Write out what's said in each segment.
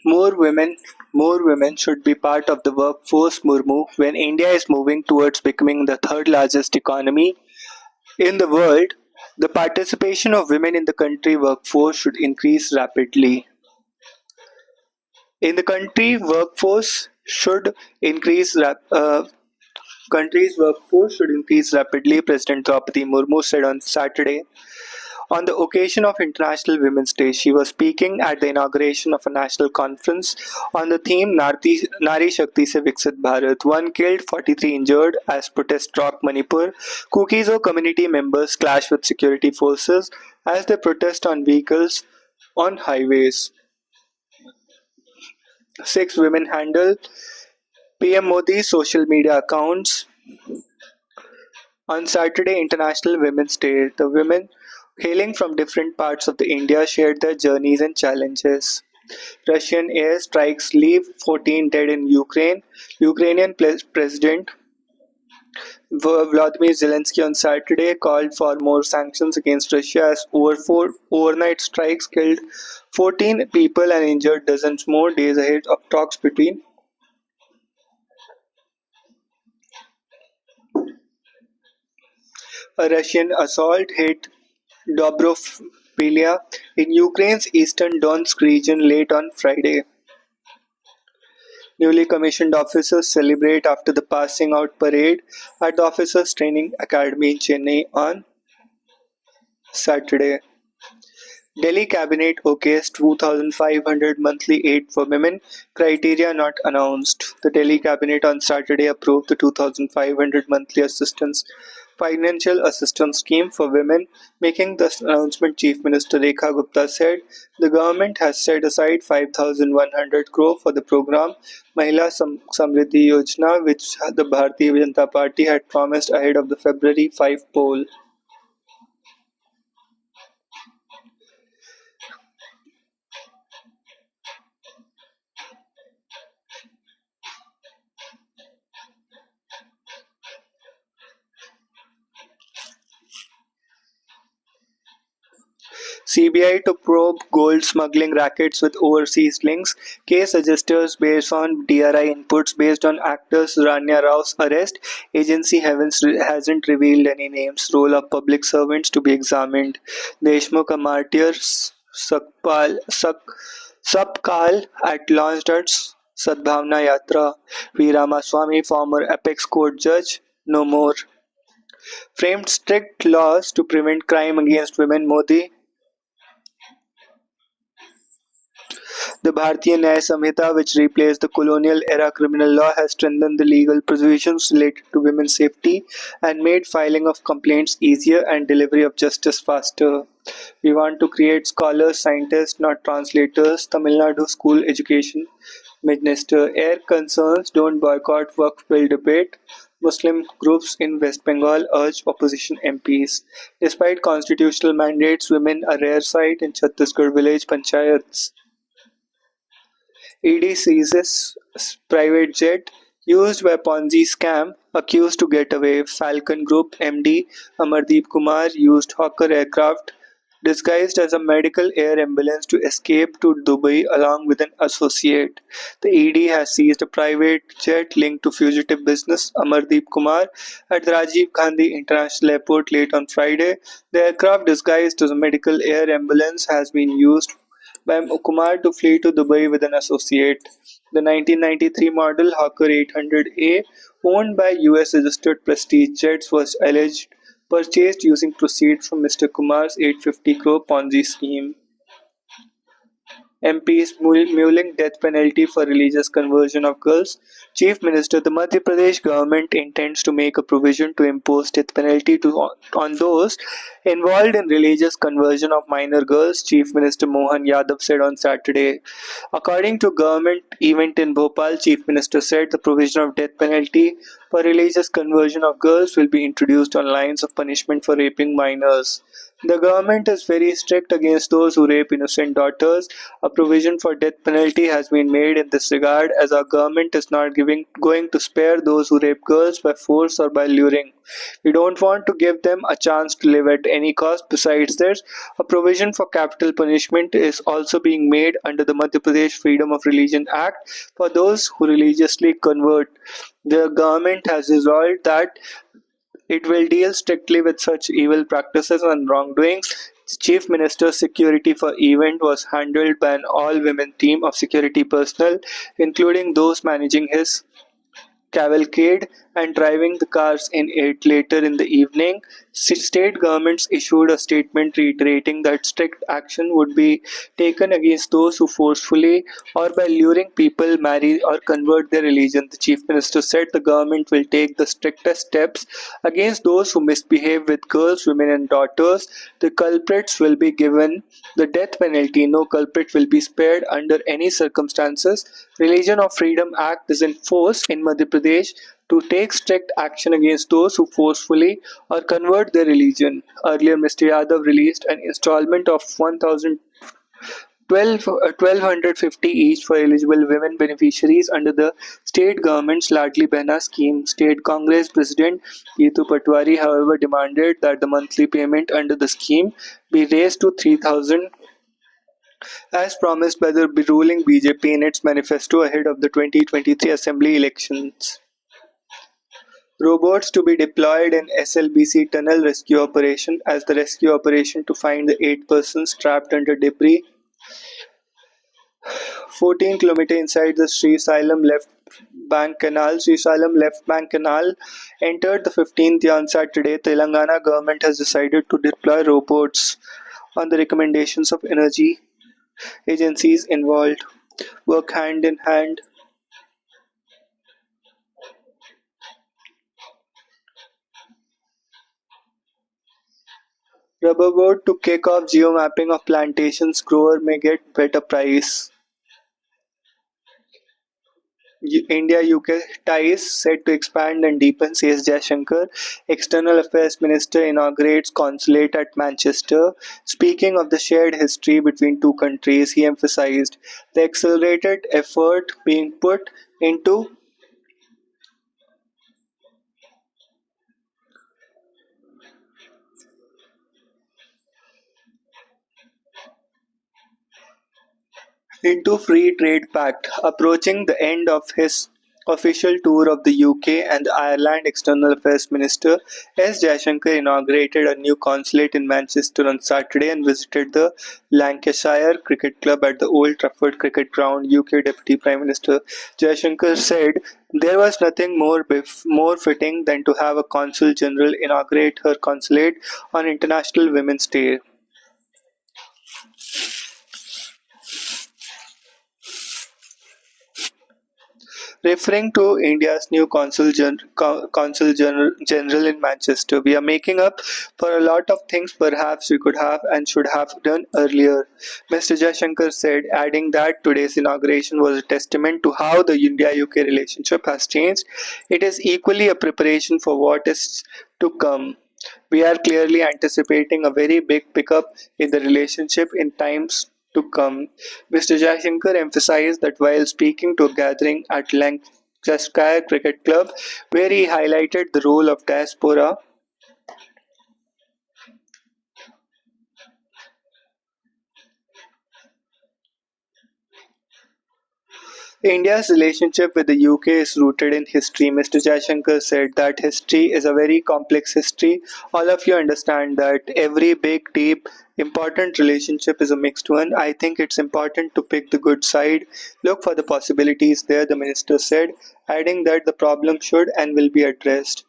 More women more women should be part of the workforce Murmu when India is moving towards becoming the third largest economy in the world. The participation of women in the country workforce should increase rapidly. In the increase rap- uh, country's workforce should increase rapidly, President Draupadi Murmu said on Saturday. On the occasion of International Women's Day, she was speaking at the inauguration of a national conference on the theme Nari Shakti Se Viksit Bharat. One killed, 43 injured as protests rocked Manipur. Kukizo community members clash with security forces as they protest on vehicles on highways. Six women handle PM Modi's social media accounts. On Saturday, International Women's Day, the women hailing from different parts of the India shared their journeys and challenges. Russian air strikes leave 14 dead in Ukraine. Ukrainian President Vladimir Zelensky on Saturday called for more sanctions against Russia as over four overnight strikes killed 14 people and injured dozens more days ahead of talks between a Russian assault hit Dobrophilia in Ukraine's eastern Donetsk region late on Friday. Newly commissioned officers celebrate after the passing out parade at the Officers Training Academy in Chennai on Saturday. Delhi Cabinet okays 2,500 monthly aid for women, criteria not announced. The Delhi Cabinet on Saturday approved the 2,500 monthly assistance financial assistance scheme for women. Making the announcement, Chief Minister Rekha Gupta said the government has set aside 5,100 crore for the program Mahila Samriddhi Yojana, which the Bharatiya Janata Party had promised ahead of the February 5 poll. CBI to probe gold smuggling rackets with overseas links. Case suggests based on DRI inputs based on actress Rania Rao's arrest. Agency hasn't revealed any names. Role of public servants to be examined. Deshmukh a martyr. Sapkal at launched at Sadbhavna Yatra. V. Ramaswamy, former apex court judge, no more. Framed strict laws to prevent crime against women. Modi. The Bharatiya Nyaya Samhita, which replaced the colonial era criminal law, has strengthened the legal provisions related to women's safety and made filing of complaints easier and delivery of justice faster. We want to create scholars, scientists, not translators. Tamil Nadu School Education Minister. Air concerns don't boycott work bill debate. Muslim groups in West Bengal urge opposition MPs. Despite constitutional mandates, women are rare sight in Chhattisgarh village panchayats. ED seizes private jet used by Ponzi scam, accused to get away. Falcon Group MD Amardeep Kumar used Hawker aircraft disguised as a medical air ambulance to escape to Dubai along with an associate. The ED has seized a private jet linked to fugitive business Amardeep Kumar at the Rajiv Gandhi International Airport late on Friday. The aircraft disguised as a medical air ambulance has been used by Kumar to flee to Dubai with an associate. The 1993 model Hawker 800A, owned by US registered Prestige Jets, was alleged purchased using proceeds from Mr. Kumar's 850 crore Ponzi scheme. MPs mulling death penalty for religious conversion of girls. Chief Minister, the Madhya Pradesh government intends to make a provision to impose death penalty on those involved in religious conversion of minor girls, Chief Minister Mohan Yadav said on Saturday. According to government event in Bhopal, Chief Minister said the provision of death penalty for religious conversion of girls will be introduced on lines of punishment for raping minors. The government is very strict against those who rape innocent daughters. A provision for death penalty has been made in this regard, as our government is not going to spare those who rape girls by force or by luring. We don't want to give them a chance to live at any cost. Besides this, a provision for capital punishment is also being made under the Madhya Pradesh Freedom of Religion Act for those who religiously convert. The government has resolved that it will deal strictly with such evil practices and wrongdoings. The Chief Minister's security for event was handled by an all-women team of security personnel, including those managing his cavalcade and driving the cars in it. Later in the evening, state governments issued a statement reiterating that strict action would be taken against those who forcefully or by luring people marry or convert their religion. The chief minister said the government will take the strictest steps against those who misbehave with girls, women and daughters. The culprits will be given the death penalty. No culprit will be spared under any circumstances. Religion of Freedom Act is in force in Madhya Pradesh to take strict action against those who forcefully or convert their religion. Earlier, Mr. Yadav released an installment of 1,250 each for eligible women beneficiaries under the state government's Ladli Behna scheme. State Congress President Geetu Patwari, however, demanded that the monthly payment under the scheme be raised to 3,000 as promised by the ruling BJP in its manifesto ahead of the 2023 assembly elections. Robots to be deployed in SLBC tunnel rescue operation as the rescue operation to find the 8 persons trapped under debris 14 kilometers inside the Sri Salem left bank canal. Sri Salem left bank canal entered the 15th on Saturday. Telangana government has decided to deploy robots on the recommendations of energy agencies involved. Work hand in hand. Rubber board to kick off geomapping of plantations. Grower may get better price. India-UK ties set to expand and deepen, says Jaishankar. External Affairs Minister inaugurates consulate at Manchester. Speaking of the shared history between two countries, he emphasized the accelerated effort being put into free trade pact. Approaching the end of his official tour of the UK and Ireland, External Affairs Minister S. Jaishankar inaugurated a new consulate in Manchester on Saturday and visited the Lancashire Cricket Club at the Old Trafford Cricket Ground. UK Deputy Prime Minister Jaishankar said there was nothing more fitting than to have a Consul General inaugurate her consulate on International Women's Day. Referring to India's new Consul General in Manchester, we are making up for a lot of things perhaps we could have and should have done earlier, Mr. Jaishankar said, adding that today's inauguration was a testament to how the India-UK relationship has changed. It is equally a preparation for what is to come. We are clearly anticipating a very big pickup in the relationship in times to come. Mr. Jaishankar emphasized that while speaking to a gathering at Lancashire Cricket Club, where he highlighted the role of diaspora India's relationship with the UK is rooted in history. Mr. Jaishankar said that history is a very complex history. All of you understand that every big, deep, important relationship is a mixed one. I think it's important to pick the good side, look for the possibilities there, the minister said, adding that the problem should and will be addressed.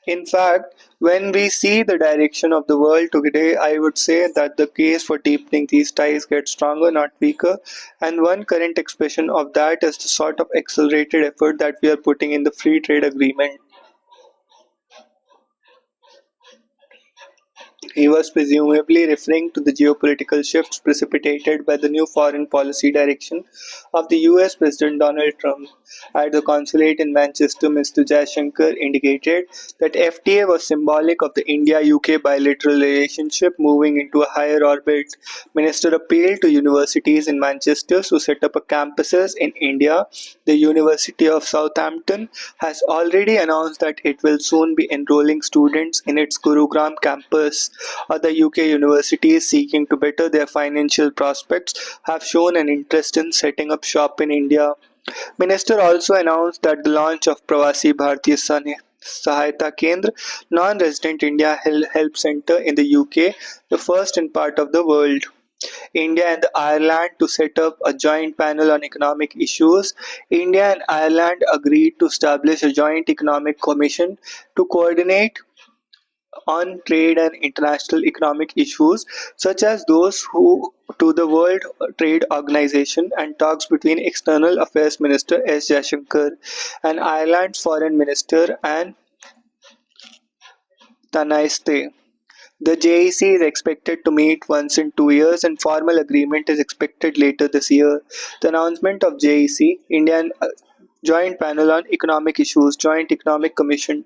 In fact, when we see the direction of the world today, I would say that the case for deepening these ties gets stronger, not weaker. And one current expression of that is the sort of accelerated effort that we are putting in the free trade agreement. He was presumably referring to the geopolitical shifts precipitated by the new foreign policy direction of the US President Donald Trump. At the consulate in Manchester, Mr. Jaishankar indicated that FTA was symbolic of the India UK bilateral relationship moving into a higher orbit. Minister appealed to universities in Manchester to set up a campuses in India. The University of Southampton has already announced that it will soon be enrolling students in its Gurugram campus. Other UK universities seeking to better their financial prospects have shown an interest in setting up shop in India. Minister also announced that the launch of Pravasi Bharatiya Sahayata Kendra, non-resident India Help Centre in the UK, the first in part of the world. India and Ireland to set up a joint panel on economic issues. India and Ireland agreed to establish a joint economic commission to coordinate on trade and international economic issues such as those who to the World Trade Organization and talks between External Affairs Minister S. Jaishankar and Ireland's Foreign Minister Anne Tanaiste. The JEC is expected to meet once in 2 years and formal agreement is expected later this year. The announcement of JEC, Indian Joint Panel on Economic Issues, Joint Economic Commission,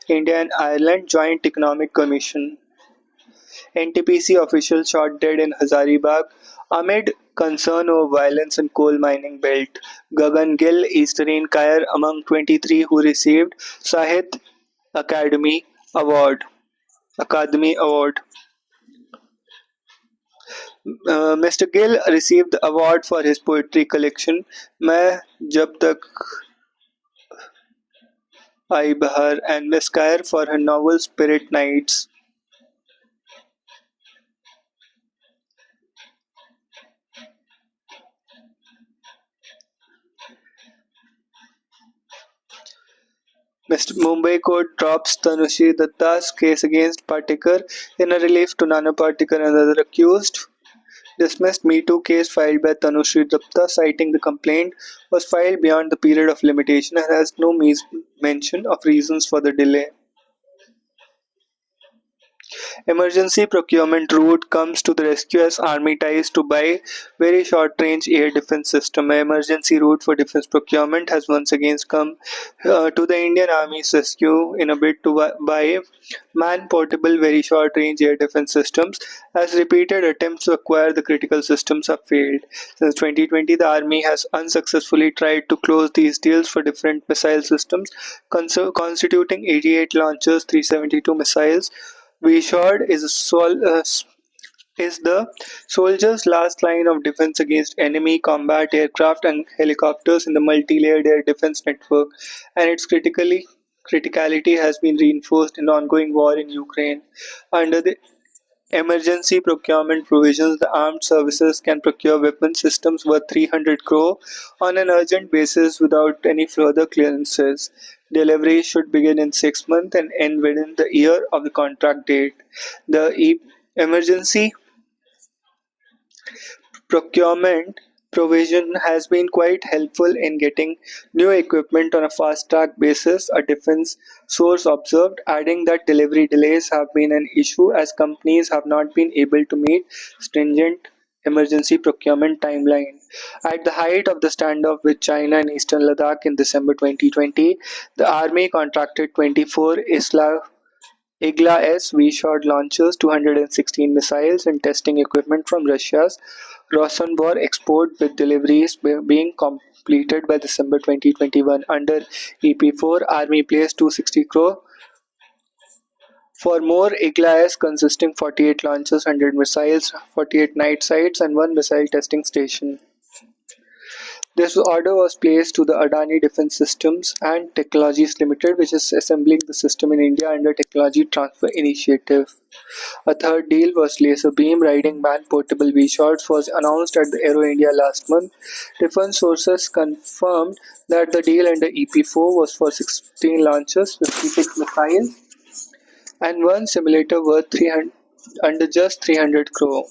India and Ireland Joint Economic Commission. NTPC official shot dead in Hazaribagh amid concern over violence in coal mining belt. Gagan Gill, Eastern Kair among 23 who received Sahit Academy Award. Academy Award. Mr. Gill received the award for his poetry collection "मैं जब तक आई बहार" and Miss Kair for her novel "Spirit Nights". Mr. Mumbai Court drops Tanushri Datta's case against Patekar in a relief to Nana Patekar and other accused. Dismissed Me Too case filed by Tanushri Datta, citing the complaint was filed beyond the period of limitation and has no mention of reasons for the delay. Emergency procurement route comes to the rescue as Army ties to buy very short-range air defense system. An emergency route for defense procurement has once again come to the Indian Army's rescue in a bid to buy man-portable very short-range air defense systems, as repeated attempts to acquire the critical systems have failed. Since 2020, the Army has unsuccessfully tried to close these deals for different missile systems, constituting 88 launchers, 372 missiles. VSHORD is the soldier's last line of defense against enemy combat aircraft and helicopters in the multi-layered air defense network, and its criticality has been reinforced in the ongoing war in Ukraine. Under the emergency procurement provisions, the armed services can procure weapon systems worth 300 crore on an urgent basis without any further clearances. Delivery should begin in 6 months and end within the year of the contract date. The emergency procurement provision has been quite helpful in getting new equipment on a fast-track basis, a defense source observed, adding that delivery delays have been an issue as companies have not been able to meet stringent emergency procurement timeline. At the height of the standoff with China in eastern Ladakh in December 2020, the army contracted 24 Igla-S VSHORD launchers, 216 missiles and testing equipment from Russia's Rosanbor export, with deliveries being completed by December 2021. Under EP4, Army placed 260 crore for more Igla-S consisting 48 launchers, 100 missiles, 48 night sites and 1 missile testing station. This order was placed to the Adani Defence Systems and Technologies Limited, which is assembling the system in India under Technology Transfer Initiative. A third deal was laser beam riding man-portable V-Shots was announced at the Aero India last month. Defense sources confirmed that the deal under EP4 was for 16 launchers, 56 missiles and 1 simulator worth 300 under just 300 crore.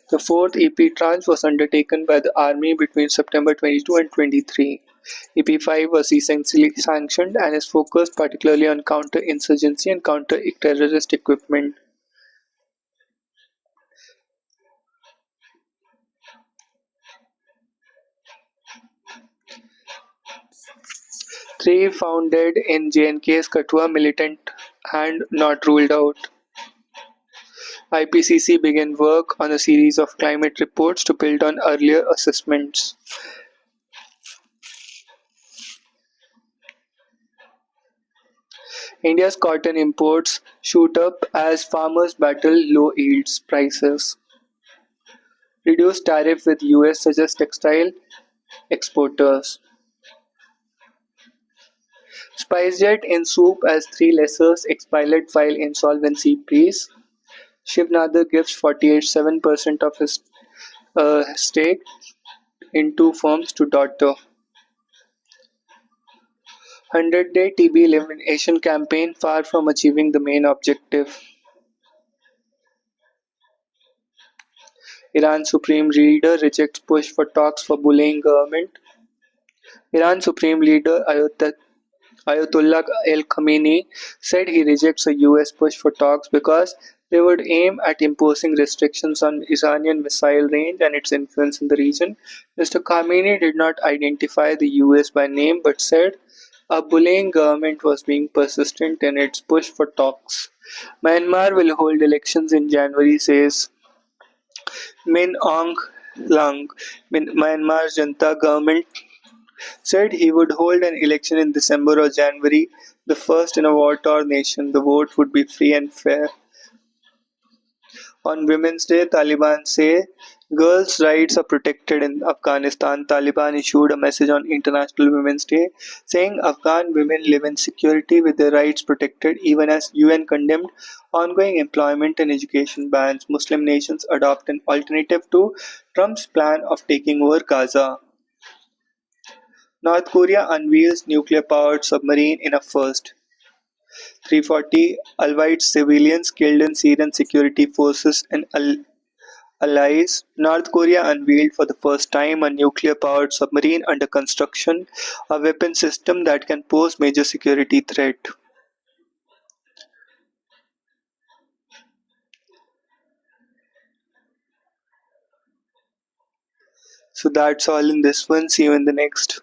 The fourth EP tranche was undertaken by the Army between September 22 and 23. EP5 was essentially sanctioned and is focused particularly on counter-insurgency and counter-terrorist equipment. Three found dead in J&K's Kathua militant hand not ruled out. IPCC began work on a series of climate reports to build on earlier assessments. India's cotton imports shoot up as farmers battle low yields prices. Reduced tariff with US suggests textile exporters. SpiceJet in soup as three lessers ex-pilot file insolvency pleas. Shiv Nadar gives 48.7% of his stake in two firms to daughter. 100-day TB elimination campaign far from achieving the main objective. Iran Supreme Leader rejects push for talks for bullying government. Iran Supreme Leader Ayatollah Ali Khamenei said he rejects a US push for talks because they would aim at imposing restrictions on Iranian missile range and its influence in the region. Mr. Khamenei did not identify the US by name but said a bullying government was being persistent in its push for talks. Myanmar will hold elections in January, says Min Aung Hlaing. Myanmar's Junta government said he would hold an election in December or January, the first in a war-torn nation. The vote would be free and fair. On Women's Day, Taliban say girls' rights are protected in Afghanistan. Taliban issued a message on International Women's Day saying Afghan women live in security with their rights protected even as UN condemned ongoing employment and education bans. Muslim nations adopt an alternative to Trump's plan of taking over Gaza. North Korea unveils nuclear-powered submarine in a first. 340 Alawite civilians killed in Syrian security forces and allies. North Korea unveiled for the first time a nuclear-powered submarine under construction, a weapon system that can pose major security threat. So that's all in this one. See you in the next.